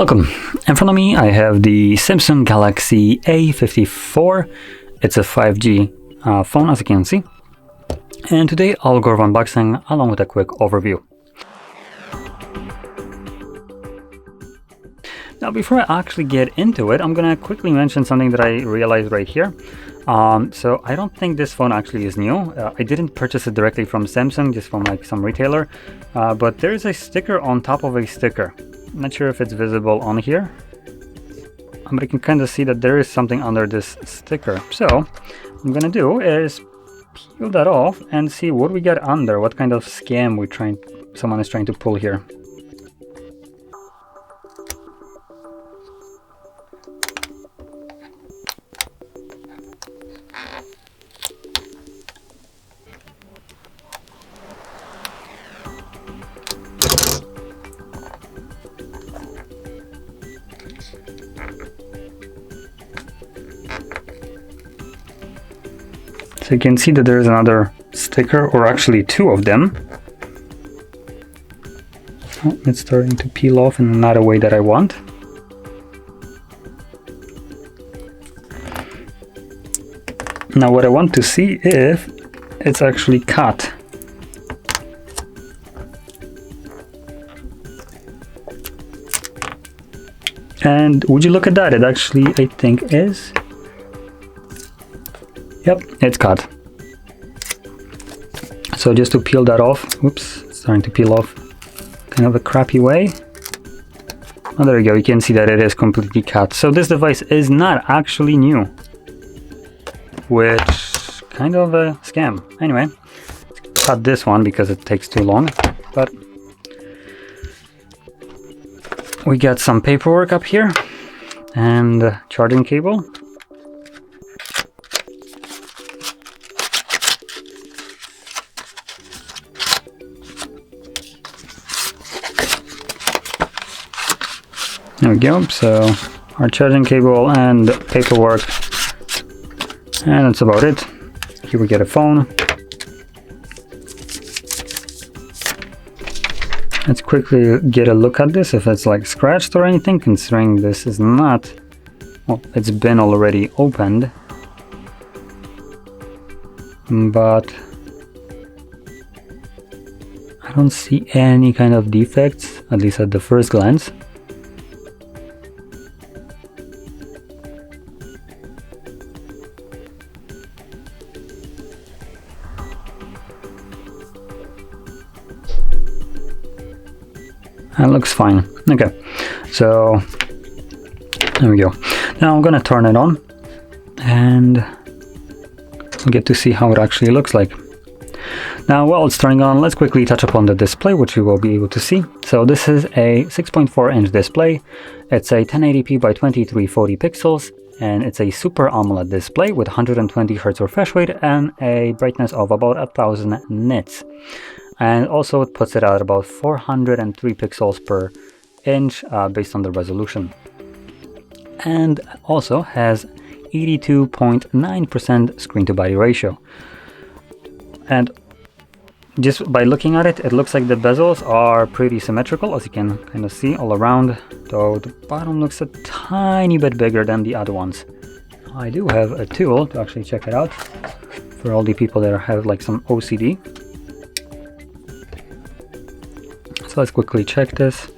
Welcome. In front of me I have the SAMSUNG Galaxy A54. It's a 5G phone, as you can see. And today I'll go over unboxing along with a quick overview. Now before I actually get into it, I'm gonna quickly mention something that I realized right here. So I don't think this phone actually is new. I didn't purchase it directly from Samsung, just from like some retailer. But there is a sticker on top of a sticker. I'm not sure if it's visible on here, but I can kind of see that there is something under this sticker. So what I'm gonna do is peel that off and see what we got under, what kind of scam someone is trying to pull here. So you can see that there's another sticker, or actually two of them. Oh, it's starting to peel off in not a way that I want. Now what I want to see if it's actually cut. And would you look at that, it actually I think is. Yep, it's cut. So just to peel that off, whoops, it's starting to peel off kind of a crappy way. Oh, there you go, you can see that it is completely cut. So this device is not actually new, which kind of a scam. Anyway, let's cut this one because it takes too long, but we got some paperwork up here and a charging cable. There we go, so our charging cable and paperwork, and that's about it. Here we get a phone. Let's quickly get a look at this, if it's like scratched or anything, considering this is not, well, it's been already opened. But I don't see any kind of defects, at least at the first glance. That looks fine. Okay, so there we go. Now I'm gonna turn it on and we'll get to see how it actually looks like. Now while it's turning on, let's quickly touch upon the display, which you will be able to see. So this is a 6.4-inch display. It's a 1080p by 2340 pixels, and it's a Super AMOLED display with 120 Hz refresh rate and a brightness of about 1000 nits. And also it puts it at about 403 pixels per inch based on the resolution. And also has 82.9% screen to body ratio. And just by looking at it, it looks like the bezels are pretty symmetrical, as you can kind of see all around, though the bottom looks a tiny bit bigger than the other ones. I do have a tool to actually check it out for all the people that have like some OCD. So let's quickly check this.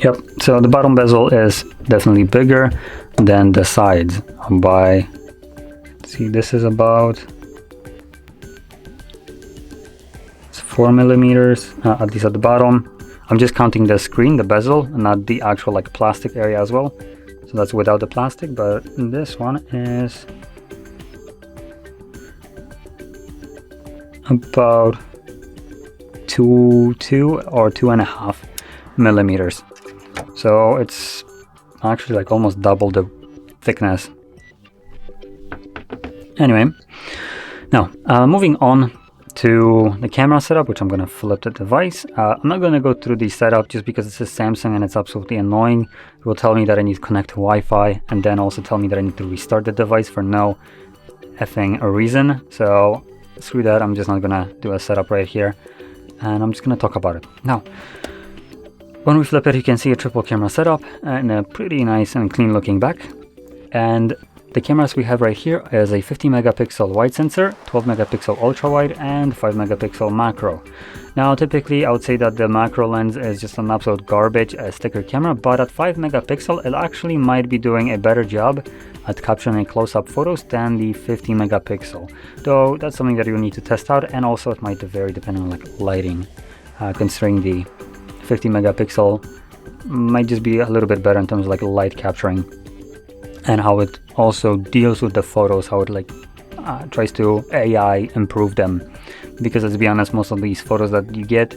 Yep, so the bottom bezel is definitely bigger than the sides by, see, this is about 4 millimeters, at least at the bottom. I'm just counting the screen, the bezel, not the actual like plastic area as well. So that's without the plastic, but this one is about 2 or 2.5 millimeters. So it's actually like almost double the thickness. Anyway, now moving on to the camera setup, which I'm going to flip the device. I'm not going to go through the setup just because this is Samsung and it's absolutely annoying. It will tell me that I need to connect to Wi-Fi and then also tell me that I need to restart the device for no effing reason. So screw that, I'm just not gonna do a setup right here, and I'm just gonna talk about it. Now, when we flip it, you can see a triple camera setup and a pretty nice and clean looking back. And the cameras we have right here is a 50 megapixel wide sensor, 12 megapixel ultra wide, and 5 megapixel macro. Now typically I would say that the macro lens is just an absolute garbage sticker camera, but at 5 megapixel it actually might be doing a better job at capturing close-up photos than the 50 megapixel. Though that's something that you need to test out, and also it might vary depending on like lighting, considering the 50 megapixel might just be a little bit better in terms of like light capturing and how it also deals with the photos, how it like tries to AI improve them. Because let's be honest, most of these photos that you get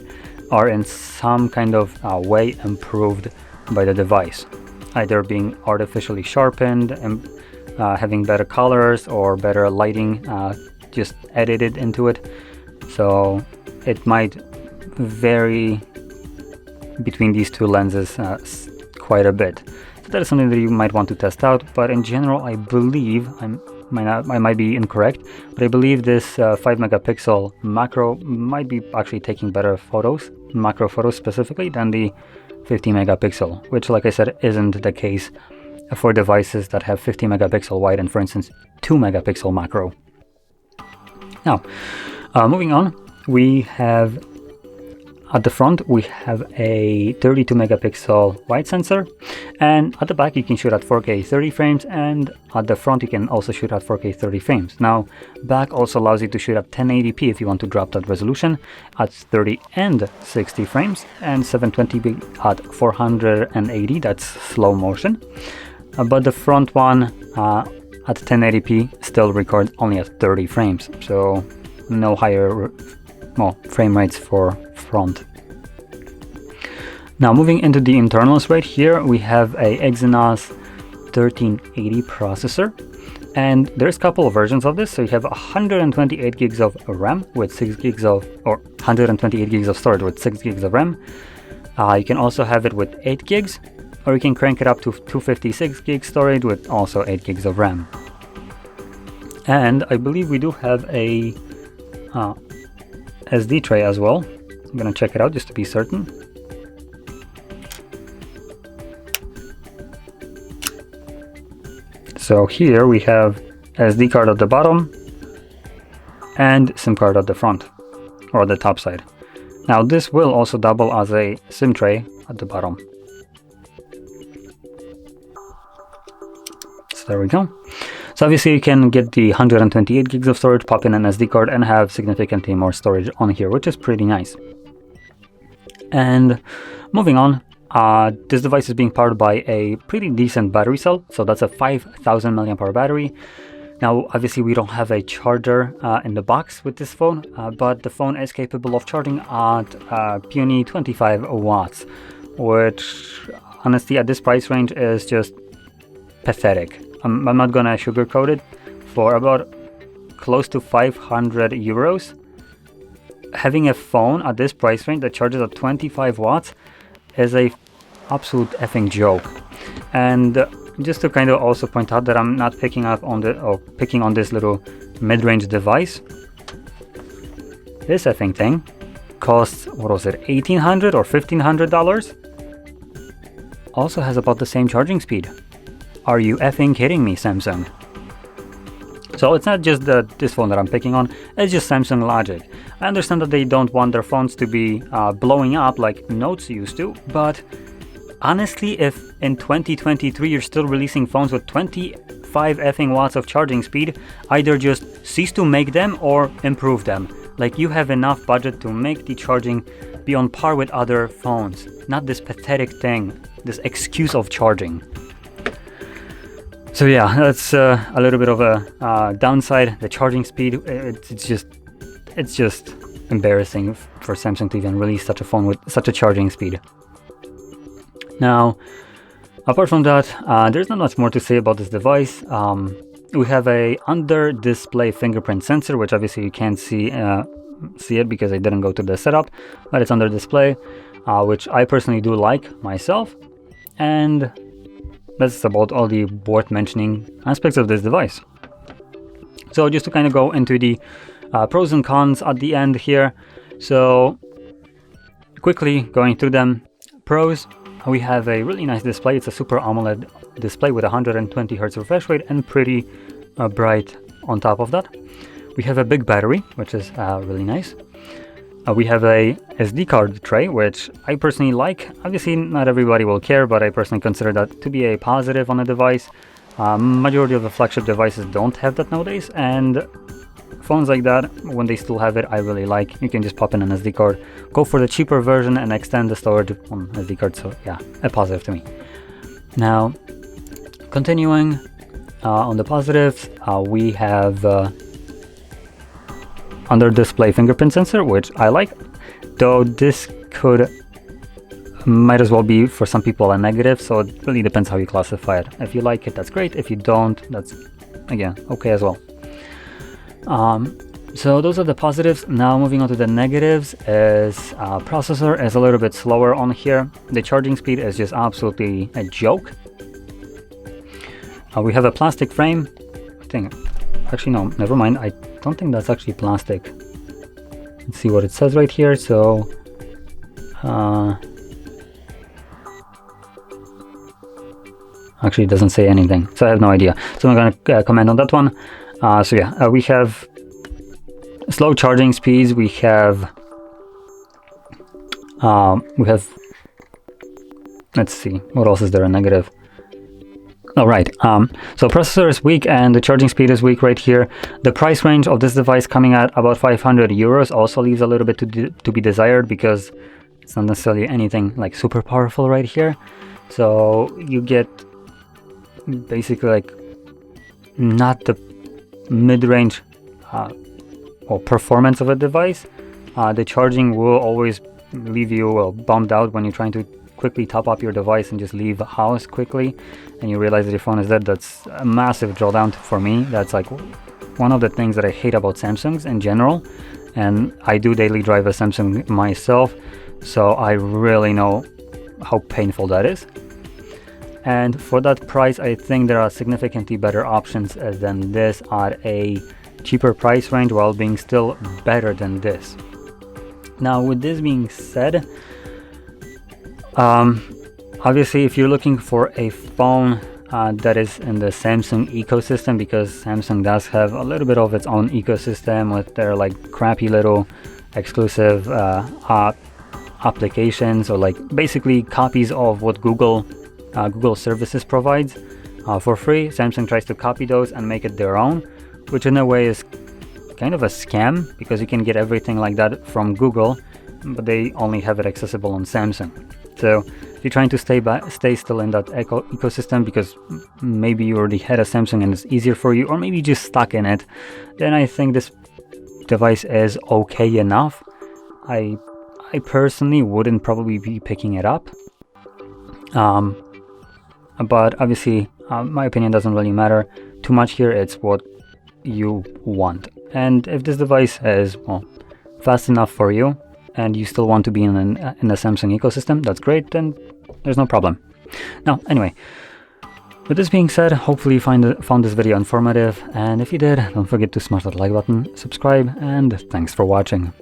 are in some kind of way improved by the device, either being artificially sharpened and having better colors or better lighting just edited into it. So it might vary between these two lenses quite a bit. So that is something that you might want to test out, but in general I believe, I might be incorrect, but I believe this 5 megapixel macro might be actually taking better photos, macro photos specifically, than the 50 megapixel, which like I said isn't the case for devices that have 50 megapixel wide and for instance 2 megapixel macro. Now, moving on, we have at the front we have a 32 megapixel wide sensor, and at the back you can shoot at 4K 30 frames, and at the front you can also shoot at 4K 30 frames. Now, back also allows you to shoot at 1080p if you want to drop that resolution at 30 and 60 frames, and 720p at 480, that's slow motion. But the front one at 1080p still records only at 30 frames, so no higher frame rates for front. Now moving into the internals, right here we have a Exynos 1380 processor, and there's a couple of versions of this. So you have 128 gigs of RAM with 6 gigs of, or 128 gigs of storage with 6 gigs of RAM. You can also have it with 8 gigs, or you can crank it up to 256 gig storage with also 8 gigs of RAM. And I believe we do have a SD tray as well. I'm gonna check it out just to be certain. So here we have SD card at the bottom and SIM card at the front, or the top side. Now this will also double as a SIM tray at the bottom. So there we go. So obviously you can get the 128 gigs of storage, pop in an SD card, and have significantly more storage on here, which is pretty nice. And moving on, this device is being powered by a pretty decent battery cell. So that's a 5000 mAh battery. Now obviously we don't have a charger in the box with this phone, but the phone is capable of charging at puny 25 watts, which honestly at this price range is just pathetic. I'm not gonna sugarcoat it. For about close to 500 euros, having a phone at this price range that charges at 25 watts is a absolute effing joke. And just to kind of also point out that I'm not picking on this little mid-range device. This effing thing costs, what was it, $1,800 or $1,500? Also has about the same charging speed. Are you effing kidding me, Samsung? So it's not just this phone that I'm picking on, it's just Samsung logic. I understand that they don't want their phones to be blowing up like Notes used to, but honestly, if in 2023 you're still releasing phones with 25 effing watts of charging speed, either just cease to make them or improve them. Like, you have enough budget to make the charging be on par with other phones, not this pathetic thing, this excuse of charging. So yeah, that's a little bit of a downside. The charging speed, it's just embarrassing for Samsung to even release such a phone with such a charging speed. Now, apart from that, there's not much more to say about this device. We have a under-display fingerprint sensor, which obviously you can't see it because I didn't go to the setup, but it's under display, which I personally do like myself. And that's about all the worth mentioning aspects of this device. So just to kind of go into the pros and cons at the end here. So quickly going through them. Pros, we have a really nice display. It's a Super AMOLED display with 120 Hz refresh rate and pretty bright on top of that. We have a big battery, which is really nice. We have a SD card tray, which I personally like. Obviously, not everybody will care, but I personally consider that to be a positive on a device. Majority of the flagship devices don't have that nowadays, and phones like that, when they still have it, I really like. You can just pop in an SD card, go for the cheaper version and extend the storage on SD card. So yeah, a positive to me. Now, continuing on the positives, we have under display fingerprint sensor, which I like, though this might as well be for some people a negative, so it really depends how you classify it. If you like it, that's great. If you don't, that's again okay as well. So those are the positives. Now moving on to the negatives is processor is a little bit slower on here. The charging speed is just absolutely a joke. We have a plastic frame. I think, actually no, never mind. I don't think that's actually plastic. Let's see what it says right here. So actually it doesn't say anything, so I have no idea. So I'm gonna comment on that one. So yeah, we have slow charging speeds. We have let's see, what else is there a negative? Oh, right. So processor is weak and the charging speed is weak right here. The price range of this device coming at about 500 euros also leaves a little bit to be desired, because it's not necessarily anything like super powerful right here. So you get basically like not the mid-range or performance of a device. The charging will always leave you bummed out when you're trying to quickly top up your device and just leave the house quickly and you realize that your phone is dead. That's a massive drawdown for me. That's like one of the things that I hate about Samsungs in general, and I do daily drive a Samsung myself, so I really know how painful that is. And for that price, I think there are significantly better options than this at a cheaper price range while being still better than this. Now, with this being said, obviously if you're looking for a phone that is in the Samsung ecosystem, because Samsung does have a little bit of its own ecosystem with their like crappy little exclusive applications, or like basically copies of what Google services provides for free. Samsung tries to copy those and make it their own, which in a way is kind of a scam, because you can get everything like that from Google, but they only have it accessible on Samsung. So if you're trying to stay still in that ecosystem, because maybe you already had a Samsung and it's easier for you, or maybe you're just stuck in it, then I think this device is okay enough. I personally wouldn't probably be picking it up. But obviously my opinion doesn't really matter too much here. It's what you want, and if this device is fast enough for you and you still want to be in the Samsung ecosystem, that's great, then there's no problem. Now anyway, with this being said, hopefully you found this video informative, and if you did, don't forget to smash that like button, subscribe, and thanks for watching.